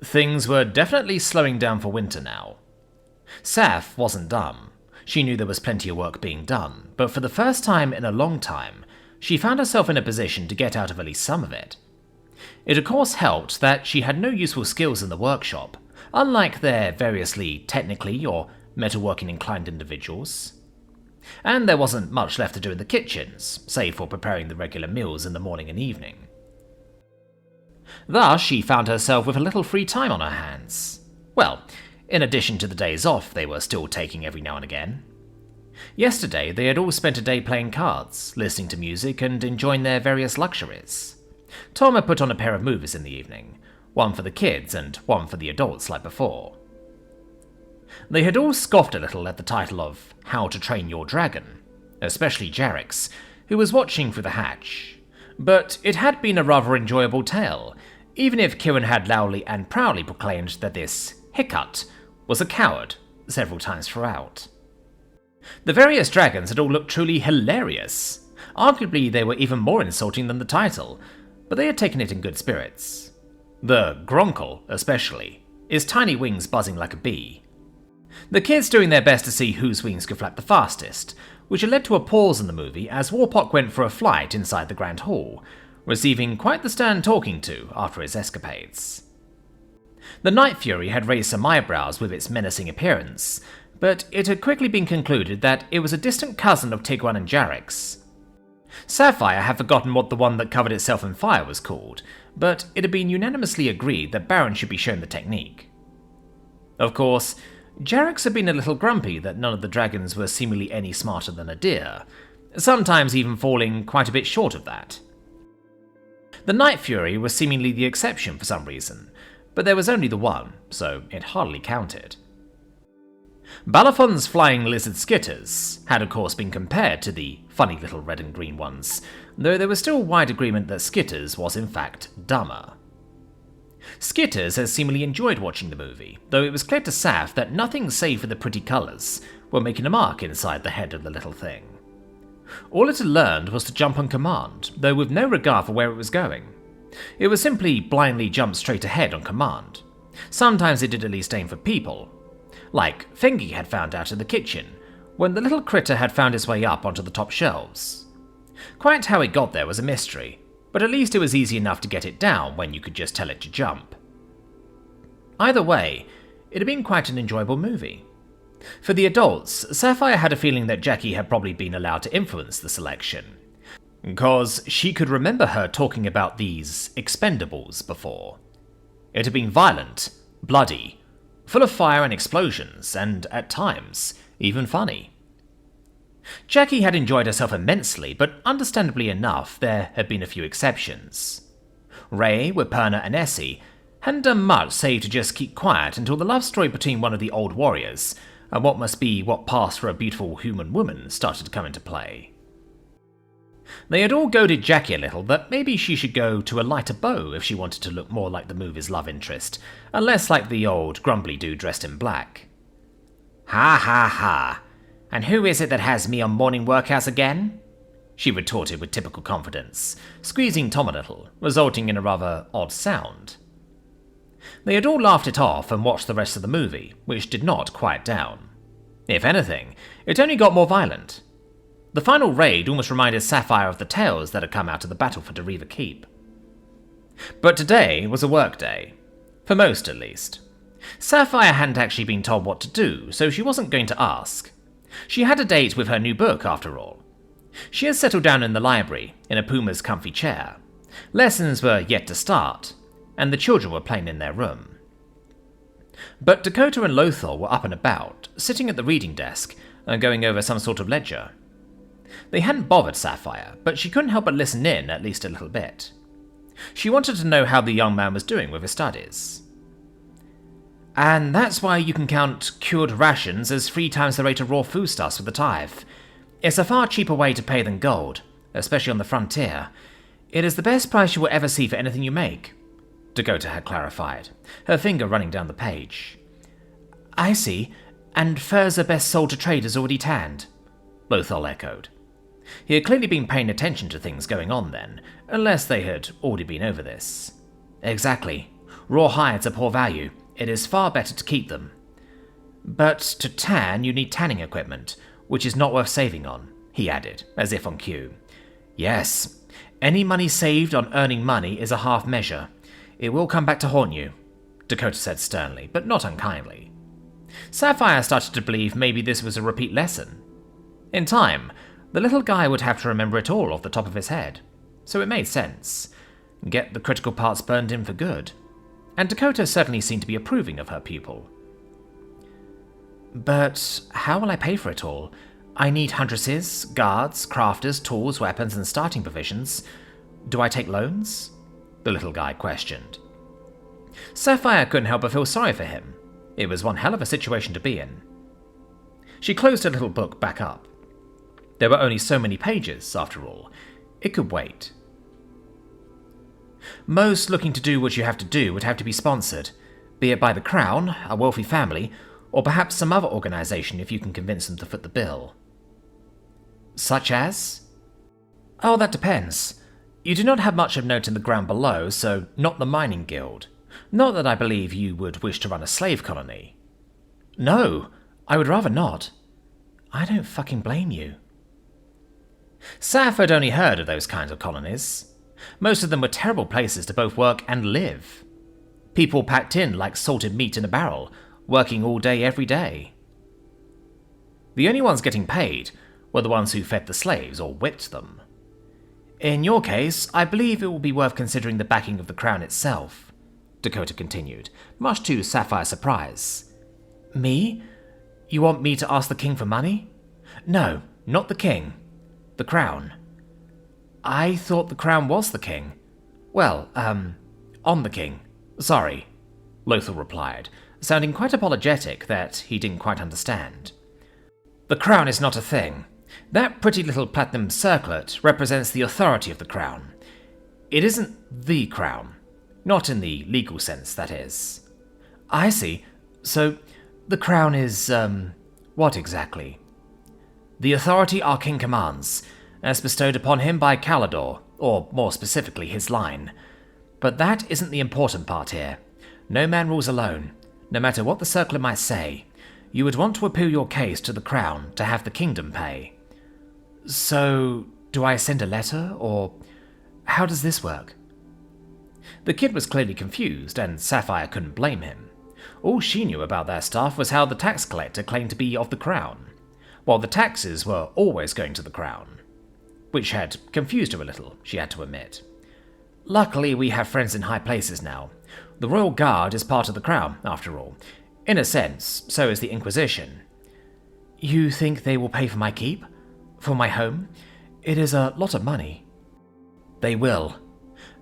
Things were definitely slowing down for winter now. Saf wasn't dumb. She knew there was plenty of work being done, but for the first time in a long time, she found herself in a position to get out of at least some of it. It of course helped that she had no useful skills in the workshop, unlike their variously technically or metalworking inclined individuals. And there wasn't much left to do in the kitchens, save for preparing the regular meals in the morning and evening. Thus, she found herself with a little free time on her hands. Well, in addition to the days off they were still taking every now and again. Yesterday, they had all spent a day playing cards, listening to music, and enjoying their various luxuries. Tom had put on a pair of movies in the evening, one for the kids and one for the adults like before. They had all scoffed a little at the title of How to Train Your Dragon, especially Jarix, who was watching through the hatch. But it had been a rather enjoyable tale, even if Kieran had loudly and proudly proclaimed that this Hiccup was a coward several times throughout. The various dragons had all looked truly hilarious. Arguably, they were even more insulting than the title, but they had taken it in good spirits. The Gronkle, especially, his tiny wings buzzing like a bee. The kids doing their best to see whose wings could flap the fastest, which had led to a pause in the movie as Warpock went for a flight inside the Grand Hall, receiving quite the stern talking to after his escapades. The Night Fury had raised some eyebrows with its menacing appearance, but it had quickly been concluded that it was a distant cousin of Tiguan and Jarix. Sapphire had forgotten what the one that covered itself in fire was called, but it had been unanimously agreed that Baron should be shown the technique. Of course, Jarix had been a little grumpy that none of the dragons were seemingly any smarter than a deer, sometimes even falling quite a bit short of that. The Night Fury was seemingly the exception for some reason, but there was only the one, so it hardly counted. Balafon's flying lizard skitters had of course been compared to the funny little red and green ones, though there was still wide agreement that Skitters was in fact dumber. Skitters had seemingly enjoyed watching the movie, though it was clear to Saf that nothing save for the pretty colours were making a mark inside the head of the little thing. All it had learned was to jump on command, though with no regard for where it was going. It would simply blindly jump straight ahead on command. Sometimes it did at least aim for people, like Fengi had found out in the kitchen, when the little critter had found its way up onto the top shelves. Quite how it got there was a mystery, but at least it was easy enough to get it down when you could just tell it to jump. Either way, it had been quite an enjoyable movie. For the adults, Sapphire had a feeling that Jackie had probably been allowed to influence the selection, because she could remember her talking about these expendables before. It had been violent, bloody, full of fire and explosions, and, at times, even funny. Jackie had enjoyed herself immensely, but understandably enough, there had been a few exceptions. Ray, Wiperna, and Essie hadn't done much save to just keep quiet until the love story between one of the old warriors and what passed for a beautiful human woman started to come into play. They had all goaded Jackie a little that maybe she should go to a lighter bow if she wanted to look more like the movie's love interest, and less like the old grumbly dude dressed in black. "Ha ha ha! And who is it that has me on morning workouts again?" she retorted with typical confidence, squeezing Tom a little, resulting in a rather odd sound. They had all laughed it off and watched the rest of the movie, which did not quiet down. If anything, it only got more violent. The final raid almost reminded Sapphire of the tales that had come out of the battle for Deriva Keep. But today was a work day. For most, at least. Sapphire hadn't actually been told what to do, so she wasn't going to ask. She had a date with her new book, after all. She had settled down in the library, in a Puma's comfy chair. Lessons were yet to start, and the children were playing in their room. But Dakota and Lothar were up and about, sitting at the reading desk, and going over some sort of ledger. They hadn't bothered Sapphire, but she couldn't help but listen in at least a little bit. She wanted to know how the young man was doing with his studies. "And that's why you can count cured rations as 3 times the rate of raw foodstuffs with the tithe. It's a far cheaper way to pay than gold, especially on the frontier. It is the best price you will ever see for anything you make," Dakota had clarified, her finger running down the page. "I see, and furs are best sold to traders already tanned," Lothar echoed. He had clearly been paying attention to things going on then, unless they had already been over this. "Exactly. Raw hides are poor value. It is far better to keep them. But to tan, you need tanning equipment, which is not worth saving on, he added, as if on cue. Yes, any money saved on earning money is a half measure. It will come back to haunt you, Dakota said sternly, but not unkindly. Sapphire started to believe maybe this was a repeat lesson. In time, the little guy would have to remember it all off the top of his head, so it made sense. Get the critical parts burned in for good. And Dakota certainly seemed to be approving of her pupil. But how will I pay for it all? I need huntresses, guards, crafters, tools, weapons, and starting provisions. Do I take loans? The little guy questioned. Sapphire couldn't help but feel sorry for him. It was one hell of a situation to be in. She closed her little book back up. There were only so many pages, after all. It could wait. Most looking to do what you have to do would have to be sponsored, be it by the Crown, a wealthy family, or perhaps some other organisation if you can convince them to foot the bill. Such as? Oh, that depends. You do not have much of note in the ground below, so not the mining guild. Not that I believe you would wish to run a slave colony. No, I would rather not. I don't fucking blame you. Saf had only heard of those kinds of colonies. Most of them were terrible places to both work and live. People packed in like salted meat in a barrel, working all day every day. The only ones getting paid were the ones who fed the slaves or whipped them. In your case, I believe it will be worth considering the backing of the Crown itself, Dakota continued, much to Sapphire's surprise. Me? You want me to ask the king for money? No, not the king. The Crown. I thought the Crown was the king. Well, on the king. Sorry, Lothal replied, sounding quite apologetic that he didn't quite understand. The Crown is not a thing. That pretty little platinum circlet represents the authority of the Crown. It isn't the Crown. Not in the legal sense, that is. I see. So, the Crown is, what exactly? The authority our king commands, as bestowed upon him by Calidor, or more specifically his line. But that isn't the important part here. No man rules alone, no matter what the circlet might say. You would want to appeal your case to the Crown to have the kingdom pay. So, do I send a letter, or how does this work? The kid was clearly confused, and Sapphire couldn't blame him. All she knew about their stuff was how the tax collector claimed to be of the Crown, while the taxes were always going to the Crown, which had confused her a little, she had to admit. Luckily, we have friends in high places now. The Royal Guard is part of the Crown, after all. In a sense, so is the Inquisition. You think they will pay for my keep? For my home? It is a lot of money. They will.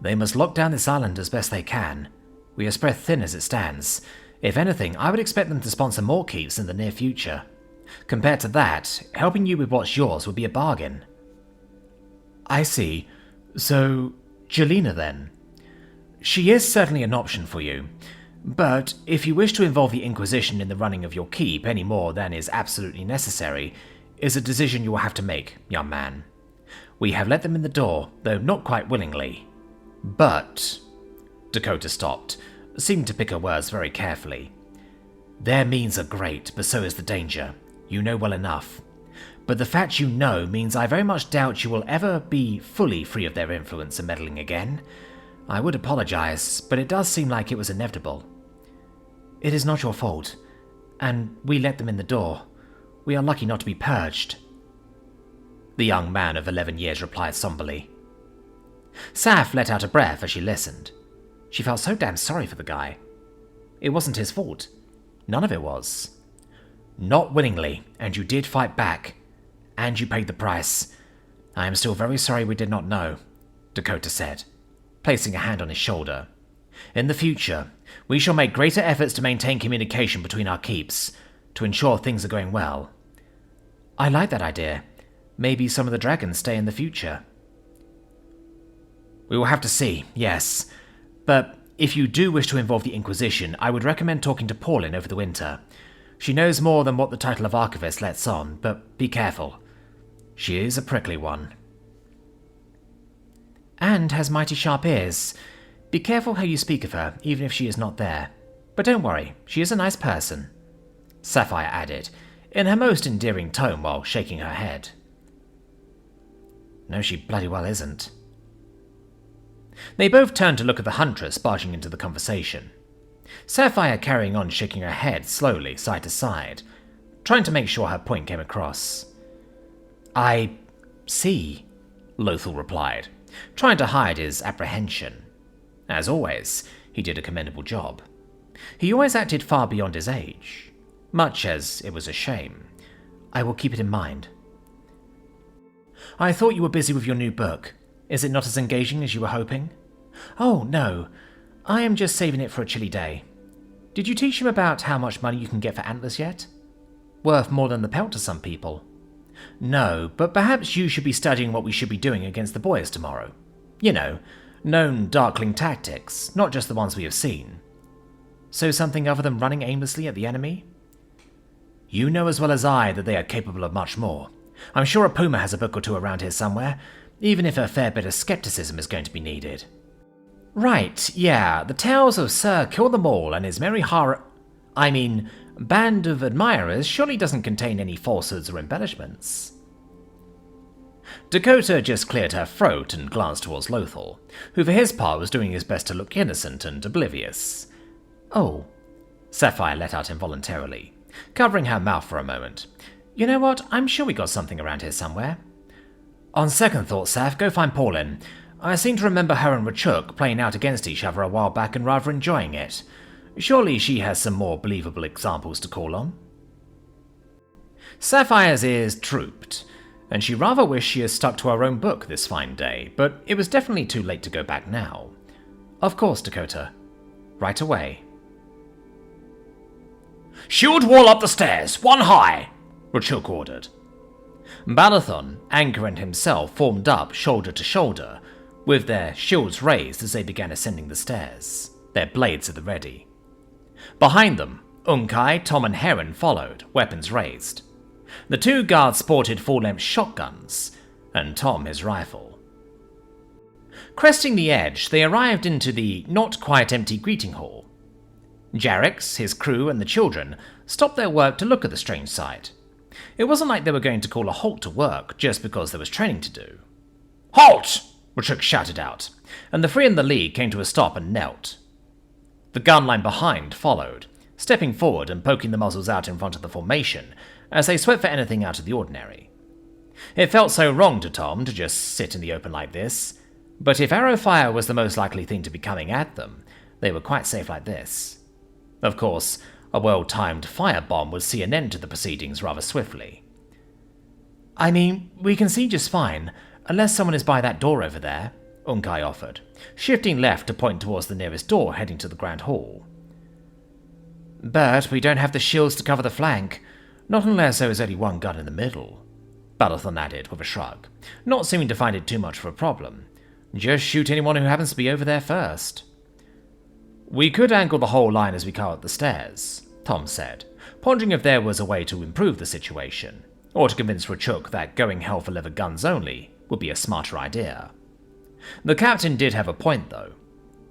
They must lock down this island as best they can. We are spread thin as it stands. If anything, I would expect them to sponsor more keeps in the near future. Compared to that, helping you with what's yours would be a bargain. I see. So, Jelena then? She is certainly an option for you. But if you wish to involve the Inquisition in the running of your keep any more than is absolutely necessary, is a decision you will have to make, young man. We have let them in the door, though not quite willingly. But... Dakota stopped, seeming to pick her words very carefully. Their means are great, but so is the danger. You know well enough. But the fact you know means I very much doubt you will ever be fully free of their influence and meddling again. I would apologize, but it does seem like it was inevitable. It is not your fault, and we let them in the door. We are lucky not to be purged. The young man of 11 years replied somberly. Saf let out a breath as she listened. She felt so damn sorry for the guy. It wasn't his fault. None of it was. Not willingly, and you did fight back. And you paid the price. I am still very sorry we did not know, Dakota said, placing a hand on his shoulder. In the future, we shall make greater efforts to maintain communication between our keeps, to ensure things are going well. I like that idea. Maybe some of the dragons stay in the future. We will have to see, yes. But if you do wish to involve the Inquisition, I would recommend talking to Pauline over the winter. She knows more than what the title of Archivist lets on, but be careful. She is a prickly one. And has mighty sharp ears. Be careful how you speak of her, even if she is not there. But don't worry, she is a nice person," Sapphire added, in her most endearing tone while shaking her head. "No, she bloody well isn't." They both turned to look at the Huntress barging into the conversation. Sapphire carrying on shaking her head slowly, side to side, trying to make sure her point came across. "I see," Lothal replied, trying to hide his apprehension. As always, he did a commendable job. He always acted far beyond his age, much as it was a shame. "I will keep it in mind." "I thought you were busy with your new book. Is it not as engaging as you were hoping?" "Oh, no. I am just saving it for a chilly day. Did you teach him about how much money you can get for antlers yet? Worth more than the pelt to some people." "No, but perhaps you should be studying what we should be doing against the boys tomorrow. You know, known Darkling tactics, not just the ones we have seen." "So something other than running aimlessly at the enemy?" "You know as well as I that they are capable of much more. I'm sure a Puma has a book or two around here somewhere, even if a fair bit of skepticism is going to be needed." "Right, yeah, the Tales of Sir Kill Them All and his merry band of admirers surely doesn't contain any falsehoods or embellishments." Dakota just cleared her throat and glanced towards Lothal, who for his part was doing his best to look innocent and oblivious. "Oh," Sapphire let out involuntarily, covering her mouth for a moment. "You know what, I'm sure we got something around here somewhere." "On second thought, Saf, go find Paulin. I seem to remember her and Rachuk playing out against each other a while back and rather enjoying it. Surely she has some more believable examples to call on." Sapphire's ears drooped, and she rather wished she had stuck to her own book this fine day, but it was definitely too late to go back now. "Of course, Dakota. Right away." "Shield wall up the stairs, one high," Rachuk ordered. Balathon, Anchor, and himself formed up shoulder to shoulder, with their shields raised as they began ascending the stairs, their blades at the ready. Behind them, Unkai, Tom, and Heron followed, weapons raised. The two guards sported full-length shotguns, and Tom his rifle. Cresting the edge, they arrived into the not-quite-empty greeting hall. Jarrex, his crew, and the children stopped their work to look at the strange sight. It wasn't like they were going to call a halt to work just because there was training to do. "Halt!" Rachuk shouted out, and the three in the lead came to a stop and knelt. The gun line behind followed, stepping forward and poking the muzzles out in front of the formation as they swept for anything out of the ordinary. It felt so wrong to Tom to just sit in the open like this, but if arrow fire was the most likely thing to be coming at them, they were quite safe like this. Of course, a well-timed firebomb would see an end to the proceedings rather swiftly. "I mean, we can see just fine, unless someone is by that door over there," Unkai offered, shifting left to point towards the nearest door heading to the Grand Hall. "But we don't have the shields to cover the flank, not unless there is only one gun in the middle," Balathon added with a shrug, not seeming to find it too much of a problem. "Just shoot anyone who happens to be over there first." "We could angle the whole line as we come up the stairs," Tom said, pondering if there was a way to improve the situation, or to convince Rachuk that going hell for leather guns only would be a smarter idea. The captain did have a point, though.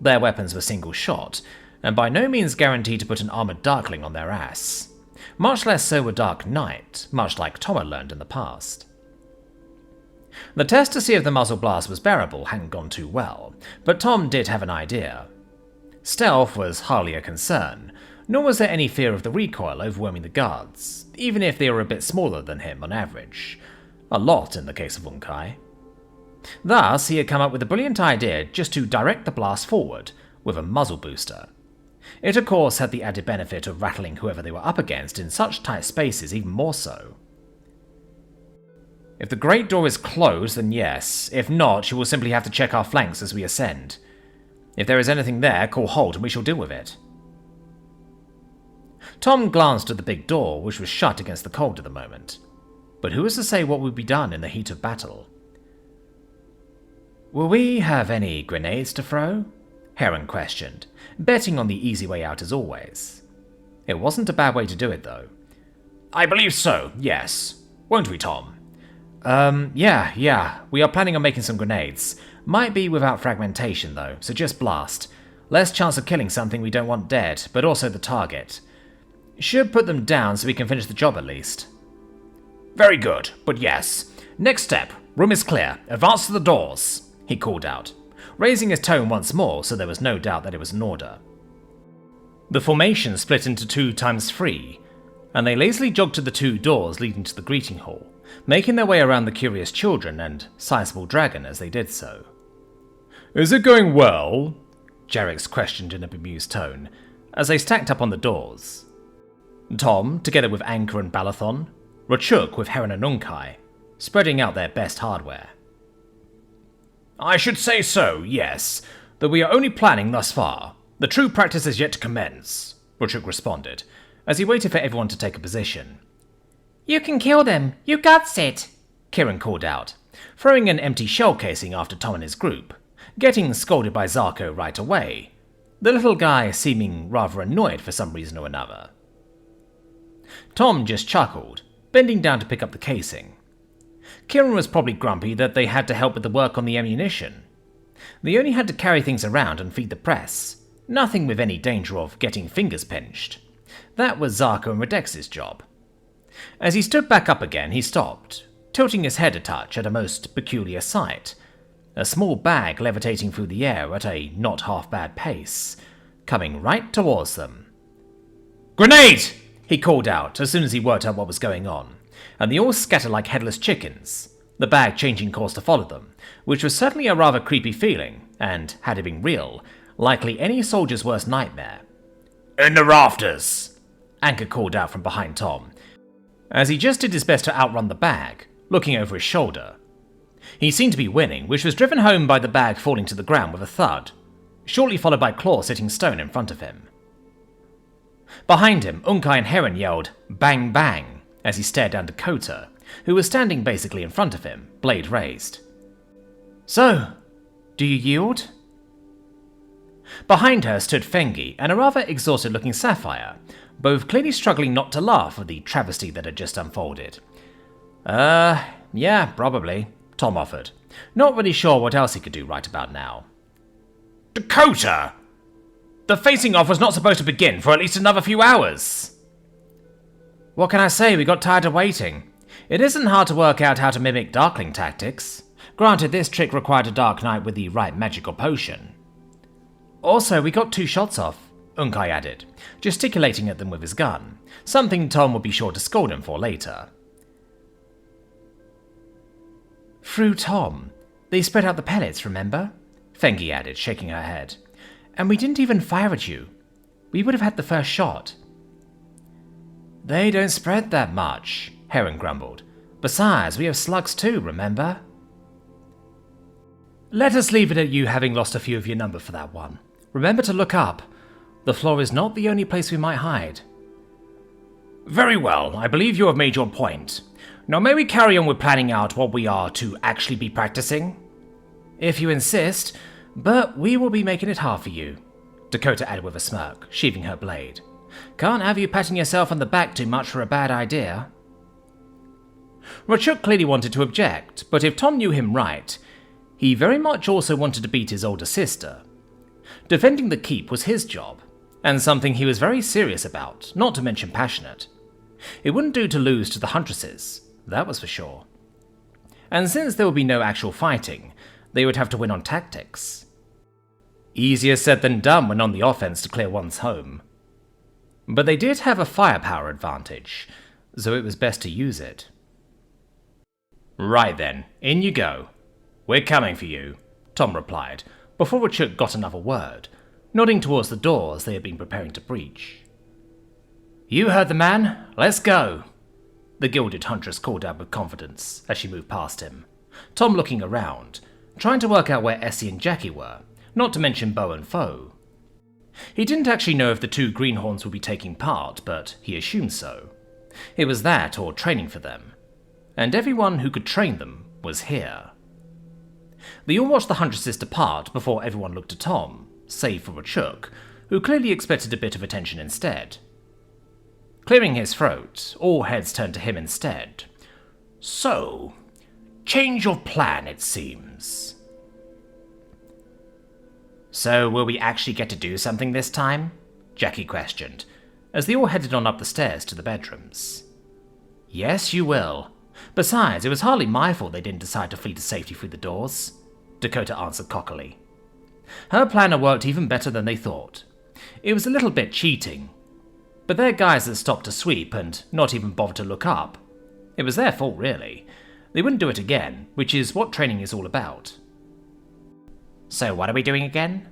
Their weapons were single shot, and by no means guaranteed to put an armored Darkling on their ass. Much less so a Dark Knight, much like Tom had learned in the past. The test to see if the muzzle blast was bearable hadn't gone too well, but Tom did have an idea. Stealth was hardly a concern, nor was there any fear of the recoil overwhelming the guards, even if they were a bit smaller than him on average. A lot in the case of Unkai. Thus, he had come up with a brilliant idea just to direct the blast forward with a muzzle booster. It of course had the added benefit of rattling whoever they were up against in such tight spaces even more so. "If the great door is closed, then yes. If not, you will simply have to check our flanks as we ascend. If there is anything there, call halt and we shall deal with it." Tom glanced at the big door, which was shut against the cold at the moment. But who was to say what would be done in the heat of battle? "Will we have any grenades to throw?" Heron questioned, betting on the easy way out as always. It wasn't a bad way to do it, though. "I believe so, yes. Won't we, Tom?" Yeah. We are planning on making some grenades. Might be without fragmentation though, so just blast. Less chance of killing something we don't want dead, but also the target. Should put them down so we can finish the job at least. Very good, but yes. Next step. Room is clear. Advance to the doors, he called out, raising his tone once more so there was no doubt that it was an order. The formation split into 2 times 3, and they lazily jogged to the 2 doors leading to the greeting hall, making their way around the curious children and sizable dragon as they did so. Is it going well? Jarix questioned in a bemused tone, as they stacked up on the doors. Tom, together with Anchor and Balathon, Rachuk with Heron and Unkai, spreading out their best hardware. I should say so, yes, though we are only planning thus far. The true practice is yet to commence, Rachuk responded, as he waited for everyone to take a position. You can kill them, you got it, Kieran called out, throwing an empty shell casing after Tom and his group, getting scolded by Zarko right away, the little guy seeming rather annoyed for some reason or another. Tom just chuckled, bending down to pick up the casing. Kieran was probably grumpy that they had to help with the work on the ammunition. They only had to carry things around and feed the press, nothing with any danger of getting fingers pinched. That was Zarko and Redex's job. As he stood back up again, he stopped, tilting his head a touch at a most peculiar sight. A small bag levitating through the air at a not half bad pace, coming right towards them. Grenade! He called out as soon as he worked out what was going on, and they all scattered like headless chickens, the bag changing course to follow them, which was certainly a rather creepy feeling, and, had it been real, likely any soldier's worst nightmare. In the rafters! Anchor called out from behind Tom, as he just did his best to outrun the bag, looking over his shoulder. He seemed to be winning, which was driven home by the bag falling to the ground with a thud, shortly followed by Claw hitting stone in front of him. Behind him, Unkai and Heron yelled, "Bang bang," as he stared down Dakota, who was standing basically in front of him, blade raised. "So, do you yield?" Behind her stood Fengi and a rather exhausted-looking Sapphire, both clearly struggling not to laugh at the travesty that had just unfolded. Yeah, probably," Tom offered, not really sure what else he could do right about now. Dakota! The facing off was not supposed to begin for at least another few hours. What can I say, we got tired of waiting. It isn't hard to work out how to mimic Darkling tactics. Granted, this trick required a Dark Knight with the right magical potion. Also, we got 2 shots off, Unkai added, gesticulating at them with his gun, something Tom would be sure to scold him for later. Through Tom. They spread out the pellets, remember? Fengi added, shaking her head. And we didn't even fire at you. We would have had the first shot. They don't spread that much, Heron grumbled. Besides, we have slugs too, remember? Let us leave it at you having lost a few of your number for that one. Remember to look up. The floor is not the only place we might hide. Very well, I believe you have made your point. Now may we carry on with planning out what we are to actually be practicing? If you insist, but we will be making it hard for you, Dakota added with a smirk, sheathing her blade. Can't have you patting yourself on the back too much for a bad idea. Rachuk clearly wanted to object, but if Tom knew him right, he very much also wanted to beat his older sister. Defending the keep was his job, and something he was very serious about, not to mention passionate. It wouldn't do to lose to the Huntresses, that was for sure. And since there would be no actual fighting, they would have to win on tactics. Easier said than done when on the offense to clear one's home. But they did have a firepower advantage, so it was best to use it. Right then, in you go. We're coming for you, Tom replied, before Rachuk got another word, nodding towards the doors they had been preparing to breach. You heard the man, let's go, the gilded Huntress called out with confidence as she moved past him, Tom looking around, trying to work out where Essie and Jackie were, not to mention Bo and Foe. He didn't actually know if the 2 greenhorns would be taking part, but he assumed so. It was that or training for them, and everyone who could train them was here. They all watched the Huntresses depart before everyone looked at Tom, save for Rachuk, who clearly expected a bit of attention instead. Clearing his throat, all heads turned to him instead. So, change of plan, it seems. So will we actually get to do something this time? Jackie questioned, as they all headed on up the stairs to the bedrooms. Yes, you will. Besides, it was hardly my fault they didn't decide to flee to safety through the doors, Dakota answered cockily. Her plan had worked even better than they thought. It was a little bit cheating, but they're guys that stopped to sweep and not even bothered to look up. It was their fault, really. They wouldn't do it again, which is what training is all about. So what are we doing again?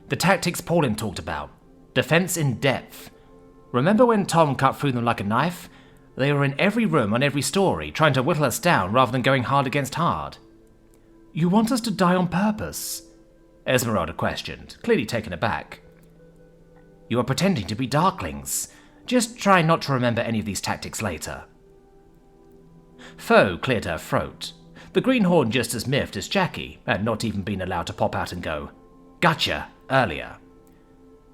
The tactics Paulin talked about. Defense in depth. Remember when Tom cut through them like a knife? They were in every room on every story, trying to whittle us down rather than going hard against hard. You want us to die on purpose? Esmeralda questioned, clearly taken aback. You are pretending to be Darklings. Just try not to remember any of these tactics later. Foe cleared her throat. The greenhorn just as miffed as Jackie had not even been allowed to pop out and go, "Gotcha," earlier.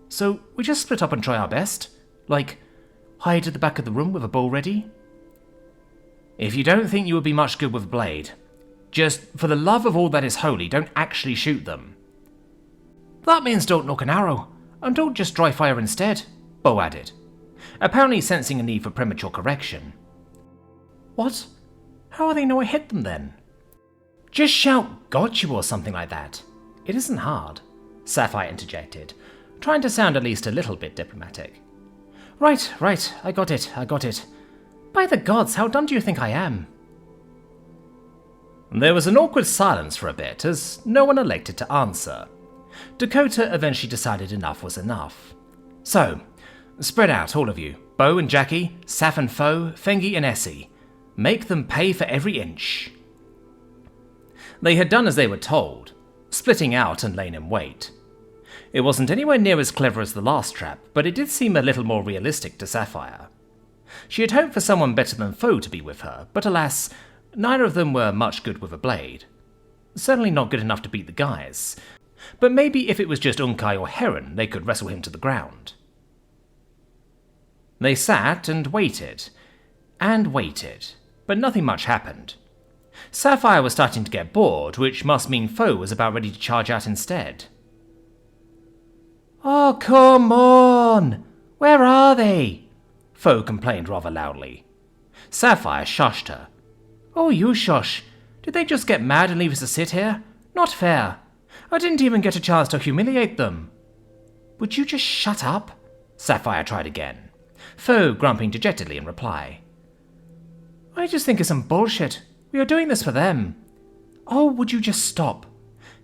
So we just split up and try our best? Like, hide at the back of the room with a bow ready? If you don't think you would be much good with a blade, just for the love of all that is holy, don't actually shoot them. That means don't nock an arrow, and don't just dry fire instead, Bo added, apparently sensing a need for premature correction. What? How will they know I hit them then? Just shout "got you" or something like that. It isn't hard, Sapphire interjected, trying to sound at least a little bit diplomatic. Right, I got it. By the gods, how dumb do you think I am? There was an awkward silence for a bit, as no one elected to answer. Dakota eventually decided enough was enough. So, spread out, all of you. Bo and Jackie, Saf and Foe, Fengi and Essie. Make them pay for every inch. They had done as they were told, splitting out and laying in wait. It wasn't anywhere near as clever as the last trap, but it did seem a little more realistic to Sapphire. She had hoped for someone better than Foe to be with her, but alas, neither of them were much good with a blade. Certainly not good enough to beat the guys, but maybe if it was just Unkai or Heron, they could wrestle him to the ground. They sat and waited, but nothing much happened. Sapphire was starting to get bored, which must mean Foe was about ready to charge out instead. Oh, come on! Where are they? Foe complained rather loudly. Sapphire shushed her. Oh, you shush. Did they just get mad and leave us to sit here? Not fair. I didn't even get a chance to humiliate them. Would you just shut up? Sapphire tried again, Foe grumping dejectedly in reply. I just think it's some bullshit. We are doing this for them. Oh, would you just stop?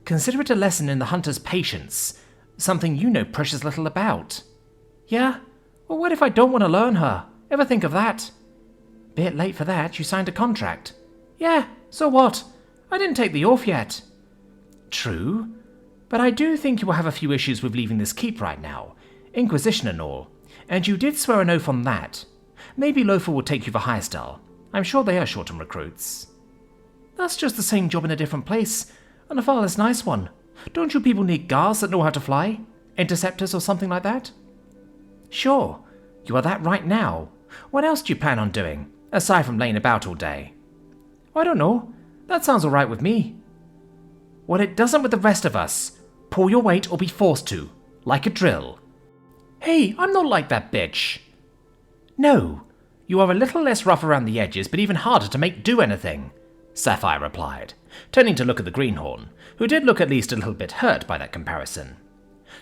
Consider it a lesson in the hunter's patience. Something you know precious little about. Yeah? Well, what if I don't want to learn her? Ever think of that? Bit late for that, you signed a contract. Yeah, so what? I didn't take the oath yet. True, but I do think you will have a few issues with leaving this keep right now. Inquisition and all. And you did swear an oath on that. Maybe Lothar will take you for Highstall. I'm sure they are short on recruits. That's just the same job in a different place, and a far less nice one. Don't you people need guards that know how to fly? Interceptors or something like that? Sure, you are that right now. What else do you plan on doing, aside from laying about all day? I don't know. That sounds alright with me. Well, it doesn't with the rest of us. Pull your weight or be forced to, like a drill. Hey, I'm not like that bitch. No, you are a little less rough around the edges, but even harder to make do anything, Sapphire replied, turning to look at the greenhorn, who did look at least a little bit hurt by that comparison.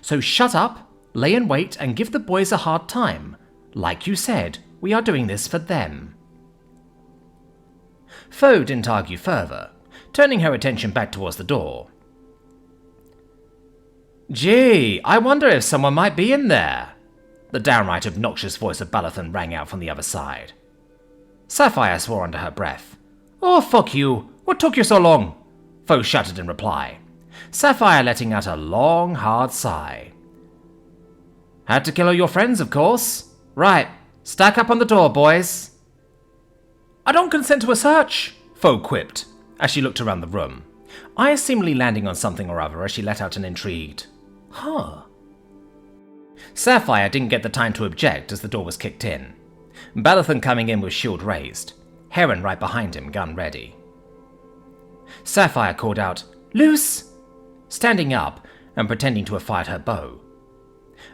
So shut up, lay in wait, and give the boys a hard time. Like you said, we are doing this for them. Foe didn't argue further, turning her attention back towards the door. Gee, I wonder if someone might be in there. The downright obnoxious voice of Balathon rang out from the other side. Sapphire swore under her breath. Oh, fuck you! What took you so long? Foe shouted in reply, Sapphire letting out a long, hard sigh. Had to kill all your friends, of course. Right, stack up on the door, boys. I don't consent to a search, Foe quipped, as she looked around the room, eyes seemingly landing on something or other as she let out an intrigued, huh. Sapphire didn't get the time to object as the door was kicked in, Balathon coming in with shield raised, Heron right behind him, gun ready. Sapphire called out, Luce! Standing up, and pretending to have fired her bow.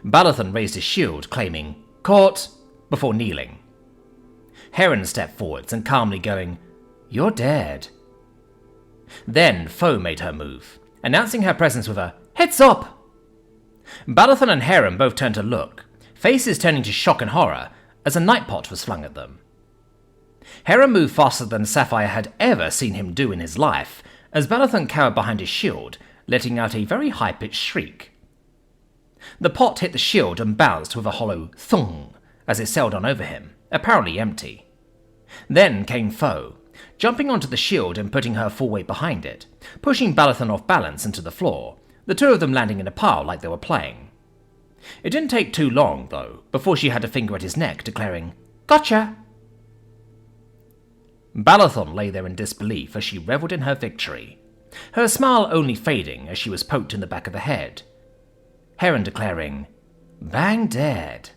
Balathon raised his shield, claiming, "Caught," before kneeling. Heron stepped forwards and calmly going, "You're dead." Then Foe made her move, announcing her presence with a "Heads up!" Balathon and Heron both turned to look, faces turning to shock and horror as a nightpot was flung at them. Heron moved faster than Sapphire had ever seen him do in his life, as Balathon cowered behind his shield, letting out a very high-pitched shriek. The pot hit the shield and bounced with a hollow thong as it sailed on over him, apparently empty. Then came Foe, jumping onto the shield and putting her full weight behind it, pushing Balathon off balance into the floor, the two of them landing in a pile like they were playing. It didn't take too long, though, before she had a finger at his neck, declaring, "Gotcha!" Balathon lay there in disbelief as she revelled in her victory, her smile only fading as she was poked in the back of the head. Heron declaring, "Bang dead."